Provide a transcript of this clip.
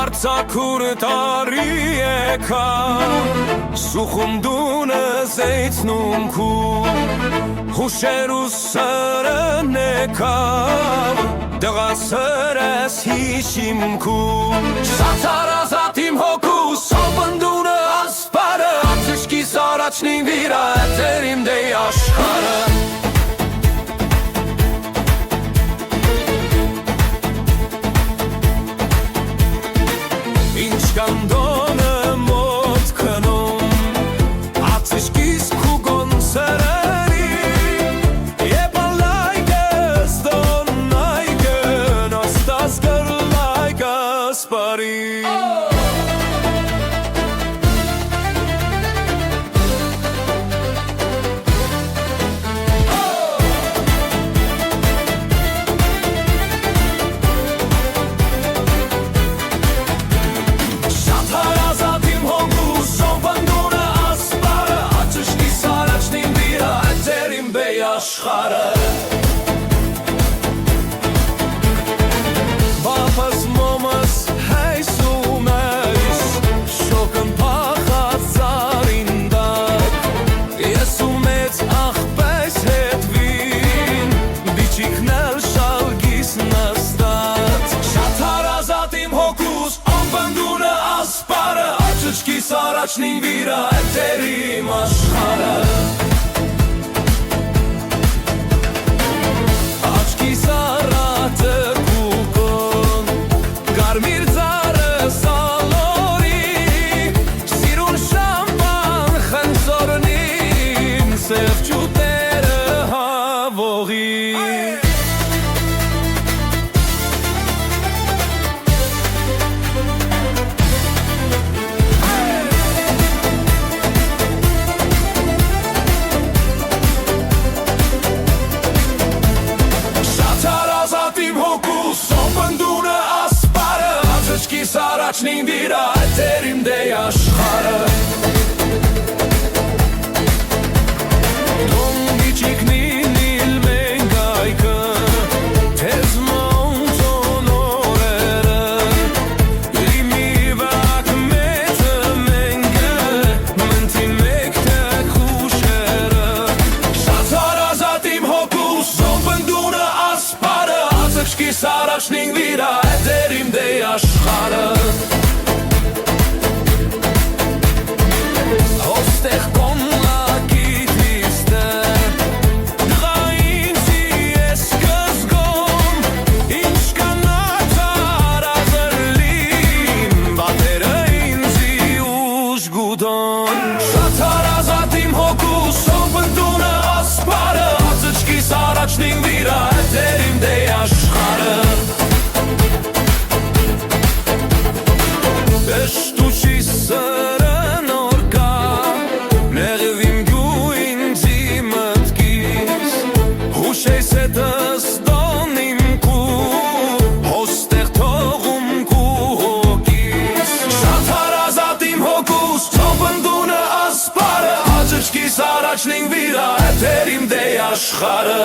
Արցախուր տարի եկավ Սուխում դունը զեյցնում քու Հուշեր ու սրն եկավ Դղա սրես հիշիմ քու Շատ հարազատ իմ հոգուս Սոպն դունը ասպարը Ացշկիս առաջնին վիրա Էտեր իմ դեյ աշխարը Կանդոնը մոտ կնում Ացշկիս կուգոն սրերի Եվ ալայգս դոն այգն Աստաս կրլայգս բարի Աշխարը Բապս մոմս հայսում ես Շոկն պախած զարին դակ Ես ու մեծ աղպես հետվին Բիչիքնել շալգիս նստած Շատ հարազատ իմ հոգուս Ամպնդունը ասպարը Աչճկիս առաջնին վիրա Էտեր իմ աշխարը Առաջնին վիրա Էտեր իմ դեյ աշխարը Դոն բիչիքնին իլ մենք այկը Թեզ մոնցոն օրերը Լիմի վակ մեծը մենգը Մնթի մեկ թեք խուշերը Շատ հարազատ իմ հոգուս Սոպնդունը ասպարը Ացշկիս առաջնին վիրա Էտեր իմ դեյ աշխարը Հոստեղ կոնլակի թիստը Դղա ինձի ես կզգոմ Ինչ կանացար ազրլին Բատերը ինձի ուժ գուդոն Շատ հարազատ իմ հոգուս Սոպնդունը ասպարը Ացճկիս առաջնին վիրա Էտեր իմ դեյ աշխարը Էշտուչի սրն օրկա Նեղվիմ գու ինձի մտքիս Հուշեյս հետս դոն իմ կու Հոստեղ թողում կու հոգիս Շատ հարազատ իմ հոգուս Սոպնդունը ասպարը Աչճկիս առաջնին վիրա Էտեր իմ դեյ աշխարը